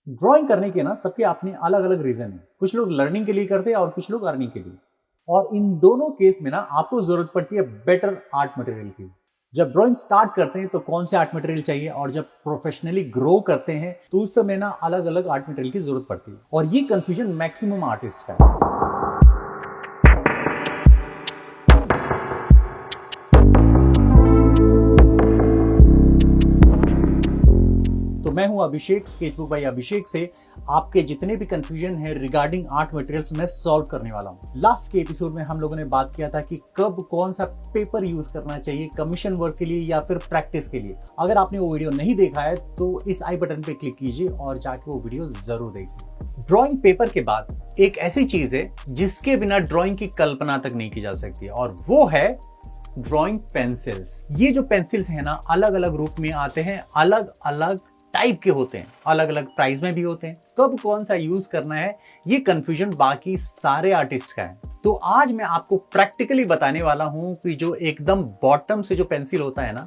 Drawing करने के ना सबके अपने अलग अलग रीजन है। कुछ लोग लर्निंग के लिए करते हैं और कुछ लोग अर्निंग के लिए। और इन दोनों केस में ना आपको जरूरत पड़ती है बेटर आर्ट मटेरियल की। जब ड्राइंग स्टार्ट करते हैं तो कौन से आर्ट मटेरियल चाहिए, और जब प्रोफेशनली ग्रो करते हैं तो उस समय ना अलग अलग आर्ट मटेरियल की जरूरत पड़ती है। और ये कंफ्यूजन मैक्सिमम आर्टिस्ट का है। तो मैं हूं अभिषेक, स्केचबुक बाय अभिषेक से आपके जितने भी कंफ्यूजन है रिगार्डिंग आर्ट मटेरियल्स मैं सॉल्व करने वाला हूं। लास्ट के एपिसोड में हम लोगों ने बात किया था कि कब कौन सा पेपर यूज करना चाहिए, कमीशन वर्क के लिए या फिर प्रैक्टिस के लिए। अगर आपने वो वीडियो नहीं देखा है तो इस आई बटन पे क्लिक कीजिए और जाके वो वीडियो जरूर देखिए। ड्रॉइंग पेपर के बाद एक ऐसी चीज है जिसके बिना ड्रॉइंग की कल्पना तक नहीं की जा सकती, और वो है ड्रॉइंग पेंसिल्स। ये जो पेंसिल्स है ना अलग अलग रूप में आते हैं, अलग अलग टाइप के होते हैं, अलग अलग प्राइस में भी होते हैं। कब कौन सा यूज करना है ये कंफ्यूजन बाकी सारे आर्टिस्ट का है। तो आज मैं आपको प्रैक्टिकली बताने वाला हूं कि जो एकदम बॉटम से जो पेंसिल होता है ना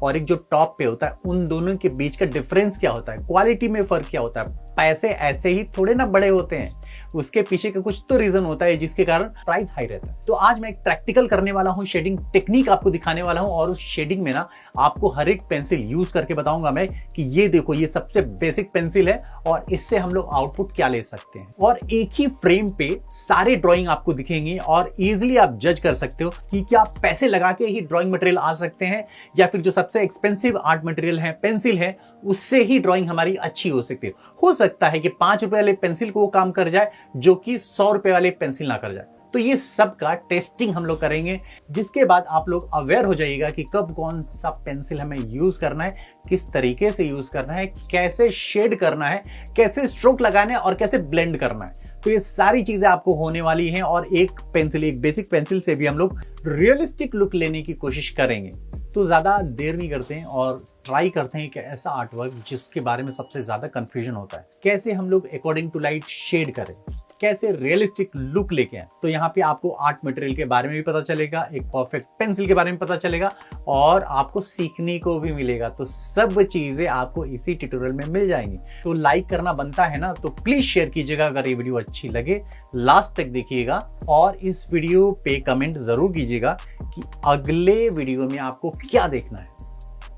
और एक जो टॉप पे होता है, उन दोनों के बीच का डिफरेंस क्या होता है, क्वालिटी में फर्क क्या होता है। पैसे ऐसे ही थोड़े ना बड़े होते हैं, उसके पीछे का कुछ तो रीजन होता है जिसके कारण प्राइस हाई रहता है। तो आज मैं एक प्रैक्टिकल करने वाला हूं, शेडिंग टेक्निक आपको दिखाने वाला हूं, और उस शेडिंग में ना आपको हर एक पेंसिल यूज करके बताऊंगा मैं कि ये देखो ये सबसे बेसिक पेंसिल है और इससे हम लोग आउटपुट क्या ले सकते हैं। और एक ही फ्रेम पे सारे ड्राइंग आपको दिखेंगे और इजिली आप जज कर सकते हो कि क्या पैसे लगा के ही ड्राइंग मटेरियल आ सकते हैं या फिर जो सबसे एक्सपेंसिव आर्ट मटेरियल है पेंसिल है उससे ही ड्राइंग हमारी अच्छी हो सकती है। हो सकता है कि 5 रुपए वाले पेंसिल को वो काम कर जाए जो कि 100 रुपए वाले पेंसिल ना कर जाए। तो ये सब का टेस्टिंग हम लोग करेंगे, जिसके बाद आप लोग अवेयर हो जाइएगा कि कब कौन सा पेंसिल हमें यूज करना है, किस तरीके से यूज करना है, कैसे शेड करना है, कैसे स्ट्रोक लगाना है और कैसे ब्लेंड करना है। तो ये सारी चीजें आपको होने वाली हैं और एक पेंसिल, एक बेसिक पेंसिल से भी हम लोग रियलिस्टिक लुक लेने की कोशिश करेंगे। तो ज्यादा देर नहीं करते हैं और ट्राई करते हैं एक ऐसा आर्टवर्क जिसके बारे में सबसे ज्यादा कंफ्यूजन होता है। कैसे हम लोग अकॉर्डिंग टू लाइट शेड करें, कैसे रियलिस्टिक लुक लेके आए। तो यहाँ पे आपको आर्ट मटेरियल के बारे में भी पता चलेगा, एक परफेक्ट पेंसिल के बारे में पता चलेगा और आपको सीखने को भी मिलेगा। तो सब चीजें आपको इसी ट्यूटोरियल में मिल जाएंगी। तो लाइक करना बनता है ना, तो प्लीज शेयर कीजिएगा अगर ये वीडियो अच्छी लगे, लास्ट तक देखिएगा और इस वीडियो पे कमेंट जरूर कीजिएगा कि अगले वीडियो में आपको क्या देखना है।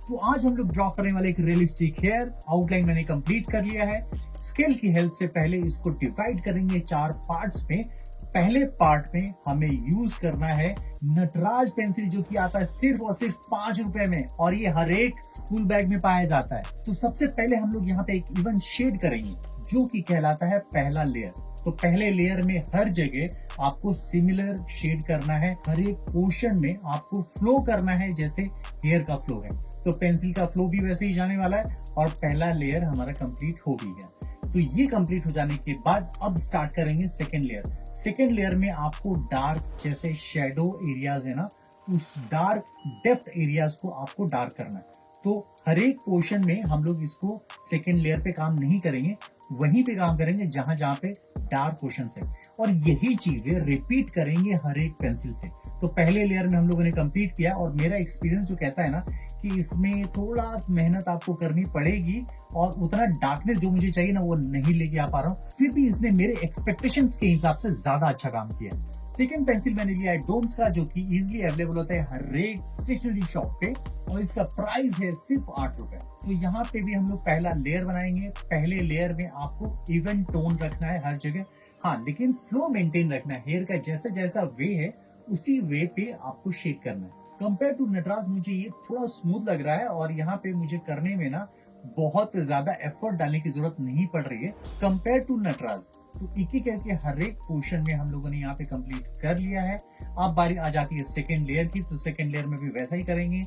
तो आज हम लोग ड्रॉ करने वाले एक रियलिस्टिक हेयर। आउटलाइन मैंने कंप्लीट कर लिया है। स्केल की हेल्प से पहले इसको डिवाइड करेंगे 4 पार्ट्स में। पहले पार्ट में हमें यूज करना है नटराज पेंसिल, जो कि आता है सिर्फ और सिर्फ 5 रुपए में, और ये हर एक स्कूल बैग में पाया जाता है। तो सबसे पहले हम लोग यहाँ पे एक इवन शेड करेंगे जो कि कहलाता है पहला लेयर। तो पहले लेयर में हर जगह आपको सिमिलर शेड करना है, हर एक पोर्शन में आपको फ्लो करना है जैसे हेयर का फ्लो है। तो पेंसिल का फ्लो भी वैसे ही जाने वाला है और पहला लेयर हमारा कंप्लीट हो गई है। तो ये कंप्लीट हो जाने के बाद अब स्टार्ट करेंगे सेकेंड लेयर। सेकेंड लेयर में आपको डार्क जैसे शेडो एरियाज है ना, उस डार्क डेप्थ एरियाज को आपको डार्क करना है। तो हर एक पोर्शन में हम लोग इसको सेकेंड लेयर पे काम नहीं करेंगे, वहीं पे काम करेंगे जहां जहां पे डार्क पोर्शन है, और यही चीजें रिपीट करेंगे हर एक पेंसिल से। तो पहले लेयर में हम लोगों ने कंप्लीट किया और मेरा एक्सपीरियंस जो कहता है ना कि इसमें थोड़ा मेहनत आपको करनी पड़ेगी और उतना डार्कनेस जो मुझे चाहिए ना वो नहीं लेके आ पा रहा हूँ। फिर भी इसने मेरे एक्सपेक्टेशंस के हिसाब से ज्यादा अच्छा काम किया। सेकेंड पेंसिल मैंने लिया है डोम्स का, जो कि इजिली अवेलेबल होता है हर एक स्टेशनरी शॉप पे, और इसका प्राइस है सिर्फ 8 रुपए। तो यहाँ पे भी हम लोग पहला लेयर बनाएंगे। पहले लेयर में आपको इवन टोन रखना है हर जगह, हाँ, लेकिन फ्लो मेंटेन रखना है। हेयर का जैसा जैसा वे है उसी वे पे आपको शेड करना है। कंपेयर टू नटराज मुझे ये थोड़ा स्मूथ लग रहा है और यहाँ पे मुझे करने में ना बहुत ज्यादा एफर्ट डालने की जरूरत नहीं पड़ रही है कंपेयर टू नटराज। तो एक एक करके हर एक पोर्शन में हम लोगों ने यहाँ पे कंप्लीट कर लिया है। अब बारी आ जाती है सेकेंड लेयर की। तो सेकेंड लेयर में भी वैसा ही करेंगे,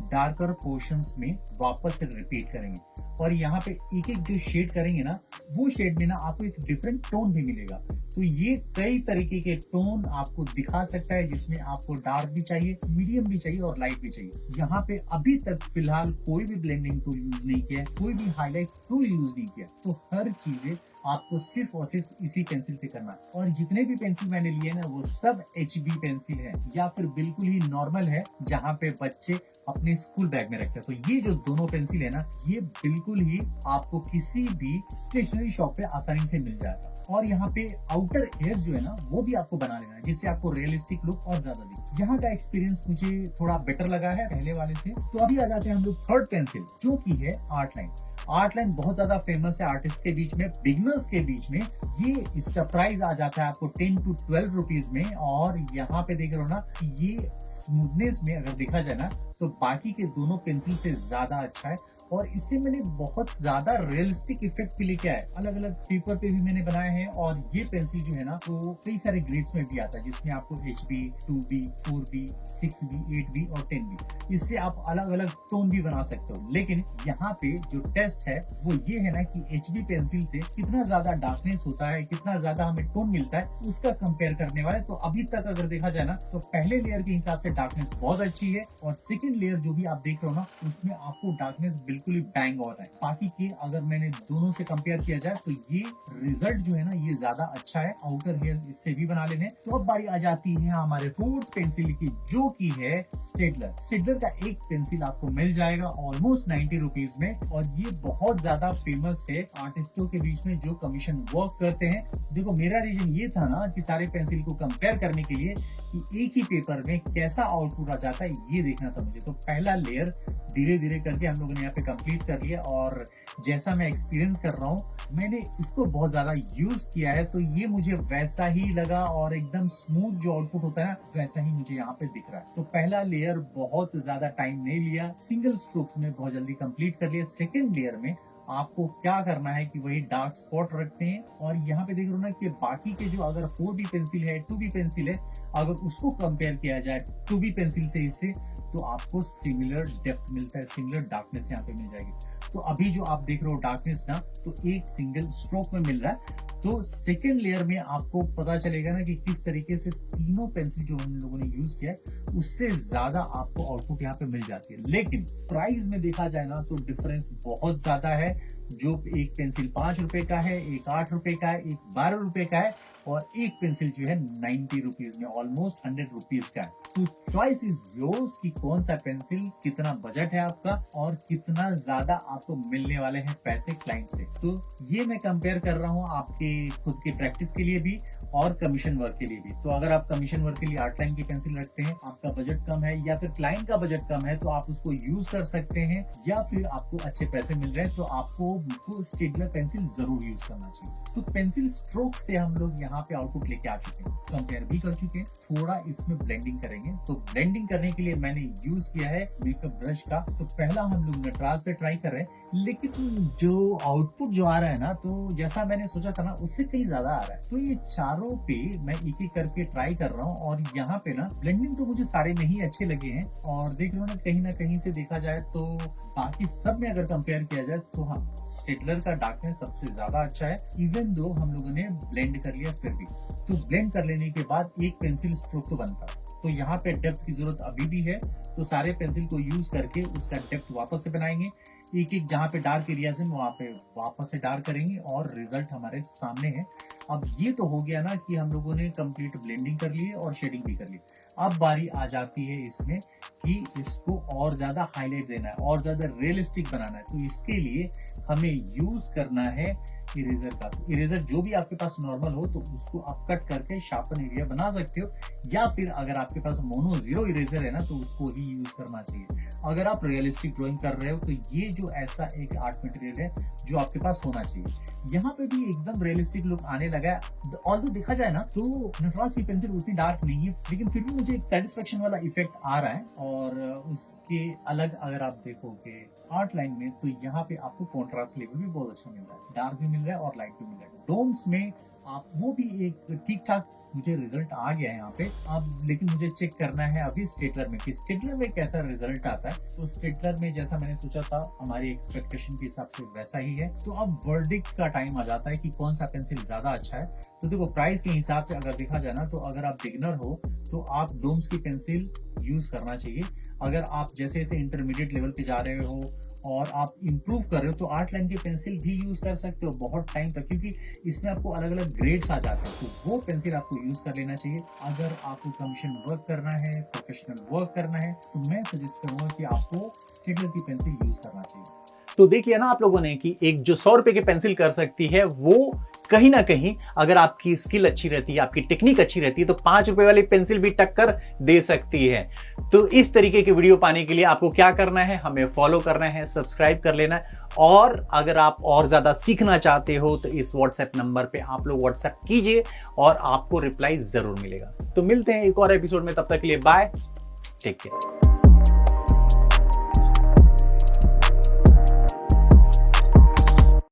डार्कर पोर्शंस में वापस से रिपीट करेंगे और यहाँ पे एक एक जो शेड करेंगे ना वो शेड में ना आपको एक डिफरेंट टोन भी मिलेगा। तो ये कई तरीके के टोन आपको दिखा सकता है, जिसमें आपको डार्क भी चाहिए, मीडियम भी चाहिए और लाइट भी चाहिए। यहाँ पे अभी तक फिलहाल कोई भी ब्लेंडिंग टूल यूज नहीं किया है, कोई भी हाईलाइट टूल यूज नहीं किया, तो हर चीजें आपको सिर्फ और सिर्फ इसी पेंसिल से करना है। और जितने भी पेंसिल मैंने लिए ना वो सब HB पेंसिल है या फिर बिल्कुल ही नॉर्मल है, जहाँ पे बच्चे अपने स्कूल बैग में रखते हैं। तो ये जो दोनों पेंसिल है ना, ये बिल्कुल ही आपको किसी भी स्टेशनरी शॉप पे आसानी से मिल जाएगा। और यहाँ पे आउटर एयर जो है ना वो भी आपको बना लेना है, जिससे आपको रियलिस्टिक लुक और ज्यादा दिखे। यहाँ का एक्सपीरियंस मुझे थोड़ा बेटर लगा है पहले वाले से। तो अभी आ जाते हैं हम लोग थर्ड पेंसिल, जो की है आर्ट लाइन। आर्ट लाइन बहुत ज्यादा फेमस है आर्टिस्ट के बीच में, बिगनर्स के बीच में। ये इसका प्राइस आ जाता है आपको 10 to 12 रुपीज में। और यहाँ पे देख रहे हो ना, ये स्मूथनेस में अगर देखा जाए ना तो बाकी के दोनों पेंसिल से ज्यादा अच्छा है। और इससे मैंने बहुत ज्यादा रियलिस्टिक इफेक्ट भी लेके आया, अलग अलग पेपर पे भी मैंने बनाए हैं। और ये पेंसिल जो है ना तो कई सारे ग्रेड्स में भी आता है, जिसमें आपको HB, 2B, 4B, 6B, 8B और 10B, इससे आप अलग अलग टोन भी बना सकते हो। लेकिन यहाँ पे जो टेस्ट है वो ये है ना कि HB पेंसिल से कितना ज्यादा डार्कनेस होता है, कितना ज्यादा हमें टोन मिलता है, उसका कंपेयर करने वाले। तो अभी तक अगर देखा जाए ना तो पहले लेयर के हिसाब से डार्कनेस बहुत अच्छी है, और सेकेंड लेयर जो भी आप देख रहे हो ना उसमें आपको डार्कनेस बिल्कुल ही बैंग और है। बाकी के अगर मैंने दोनों से कंपेयर किया जाए तो ये रिजल्ट जो है ना ये ज्यादा अच्छा है। आउटर हेयर इससे भी बना लेने। तो अब बारी आ जाती है हमारे फोर्थ पेंसिल की, जो की है स्टेडलर। स्टेडलर का एक पेंसिल आपको मिल जाएगा ऑलमोस्ट 90 रुपीज में, और ये बहुत ज्यादा फेमस है आर्टिस्टों के बीच में जो कमीशन वर्क करते हैं। देखो मेरा रीजन ये था ना कि सारे पेंसिल को कंपेयर करने के लिए कि एक ही पेपर में कैसा आउटपुट आ जाता है ये देखना था मुझे। तो पहला लेयर धीरे धीरे करके हम लोगों ने यहाँ पे कंप्लीट कर लिया, और जैसा मैं एक्सपीरियंस कर रहा हूँ, मैंने इसको बहुत ज्यादा यूज किया है तो ये मुझे वैसा ही लगा, और एकदम स्मूथ जो आउटपुट होता है वैसा ही मुझे यहाँ पे दिख रहा है। तो पहला लेयर बहुत ज्यादा टाइम नहीं लिया, सिंगल स्ट्रोक्स में बहुत जल्दी कंप्लीट कर लिया। सेकेंड लेयर में आपको क्या करना है कि वही डार्क स्पॉट रखते हैं। और यहाँ पे देख रहे हो ना कि बाकी के जो अगर 4B पेंसिल है, 2B पेंसिल है, अगर उसको कंपेयर किया जाए 2B पेंसिल से इससे, तो आपको सिमिलर डेप्थ मिलता है, सिमिलर डार्कनेस यहाँ पे मिल जाएगी। तो अभी जो आप देख रहे हो डार्कनेस ना, तो एक सिंगल स्ट्रोक में मिल रहा है। तो सेकेंड लेयर में आपको पता चलेगा ना कि किस तरीके से तीनों पेंसिल जो हम लोगों ने यूज किया है उससे ज्यादा आपको आउटपुट यहाँ पे मिल जाती है। लेकिन प्राइस में देखा जाए ना तो डिफरेंस बहुत ज्यादा है। जो एक पेंसिल 5 रुपए का है, एक 8 रुपए का है, एक 12 रुपए का है, और एक पेंसिल जो है 90 रुपीज में, ऑलमोस्ट 100 रुपीज का है। तो चॉइस इज योर्स कि कौन सा पेंसिल, कितना बजट है आपका और कितना ज्यादा आपको मिलने वाले हैं पैसे क्लाइंट से। तो ये मैं कंपेयर कर रहा हूँ आपके खुद की प्रैक्टिस के लिए भी और कमीशन वर्क के लिए भी। तो अगर आप कमीशन वर्क के लिए आर्ट लाइन की पेंसिल रखते हैं, आपका बजट कम है या फिर क्लाइंट का बजट कम है, तो आप उसको यूज कर सकते हैं, या फिर आपको अच्छे पैसे मिल रहे हैं तो आपको स्टेडलर पेंसिल जरूर यूज करना चाहिए। तो पेंसिल स्ट्रोक से हम लोग यहाँ पे आउटपुट लेके आ चुके हैं, कंपेयर भी कर चुके हैं, थोड़ा इसमें ब्लेंडिंग करेंगे। तो ब्लेंडिंग करने के लिए मैंने यूज किया है मेकअप ब्रश का। तो पहला हम लोग नटराज पे ट्राई कर रहे हैं, लेकिन जो आउटपुट जो आ रहा है ना, तो जैसा मैंने सोचा था ना उससे कहीं ज्यादा आ रहा है। तो ये चारों पे मैं एक एक करके ट्राई कर रहा हूँ, और यहाँ पे ना ब्लेंडिंग तो मुझे सारे में ही अच्छे लगे हैं। और देख लो ना कहीं से देखा जाए तो बाकी सब में अगर कंपेयर किया जाए तो हाँ, स्टेडलर का डार्कनेस सबसे ज्यादा अच्छा है, इवन दो हम लोगों ने ब्लेंड कर लिया फिर भी। तो ब्लेंड कर लेने के बाद एक पेंसिल स्ट्रोक तो बनता है। तो यहाँ पे डेप्थ की जरूरत अभी भी है, तो सारे पेंसिल को यूज करके उसका डेप्थ वापस से बनाएंगे। एक एक जहाँ पे डार्क एरियाज है वहां पे वापस से डार्क करेंगे, और रिजल्ट हमारे सामने है। अब ये तो हो गया ना कि हम लोगों ने कंप्लीट ब्लेंडिंग कर ली और शेडिंग भी कर ली। अब बारी आ जाती है इसमें कि इसको और ज्यादा हाईलाइट देना है और ज्यादा रियलिस्टिक बनाना है। तो इसके लिए हमें यूज करना है इरेजर का। इरेजर जो भी आपके पास नॉर्मल हो तो उसको आप कट करके शार्पन एरिया बना सकते हो, या फिर अगर आपके पास मोनो जीरो इरेजर है ना तो उसको ही यूज करना चाहिए। अगर आप रियलिस्टिक ड्राइंग कर रहे हो तो ये जो ऐसा एक आर्ट मटेरियल है जो आपके पास होना चाहिए। यहाँ पे भी एकदम रियलिस्टिक लुक आने लगा है। ऑल्दो देखा जाए ना तो नटराज की पेंसिल उतनी डार्क नहीं है, लेकिन फिर भी मुझे एक सेटिस्फेक्शन वाला इफेक्ट आ रहा है। और उसके अलग अगर आप देखोगे आर्ट लाइन में तो यहाँ पे आपको कॉन्ट्रास्ट लेवल भी बहुत अच्छा मिल रहा है, डार्क भी मिल रहा है और लाइट भी मिल रहा है। डोम्स में आप वो भी एक ठीक ठाक मुझे रिजल्ट आ गया है यहाँ पे अब, लेकिन मुझे चेक करना है अभी स्टेटलर में कि स्टेटलर में कैसा रिजल्ट आता है। तो स्टेटलर में जैसा मैंने सोचा था हमारी एक्सपेक्टेशन के हिसाब से वैसा ही है। तो अब वर्डिक्ट का टाइम आ जाता है कि कौन सा पेंसिल ज्यादा अच्छा है। तो देखो प्राइस के हिसाब से अगर देखा जाए ना, तो अगर आप बिगिनर हो तो आप डोम्स की पेंसिल यूज करना चाहिए। अगर आप जैसे जैसे इंटरमीडिएट लेवल पे जा रहे हो और आप इंप्रूव कर रहे हो तो 8 लाइन की पेंसिल भी यूज कर सकते हो बहुत टाइम तक, क्योंकि इसमें आपको अलग अलग ग्रेड्स आ जाते हैं। तो वो पेंसिल आपको यूज कर लेना चाहिए। अगर आपको कमीशन वर्क करना है, प्रोफेशनल वर्क करना है, तो मैं सजेस्ट करूंगा कि आपको स्टेटलर की पेंसिल यूज करना चाहिए। तो देखिए ना आप लोगों ने कि एक जो 100 रुपए की पेंसिल कर सकती है, वो कहीं ना कहीं अगर आपकी स्किल अच्छी रहती है, आपकी टेक्निक अच्छी रहती है, तो 5 रुपए वाली पेंसिल भी टक्कर दे सकती है। तो इस तरीके के वीडियो पाने के लिए आपको क्या करना है, हमें फॉलो करना है, सब्सक्राइब कर लेना है। और अगर आप और ज्यादा सीखना चाहते हो तो इस व्हाट्सएप नंबर पे आप लोग व्हाट्सएप कीजिए और आपको रिप्लाई जरूर मिलेगा। तो मिलते हैं एक और एपिसोड में, तब तक के लिए बाय, टेक केयर।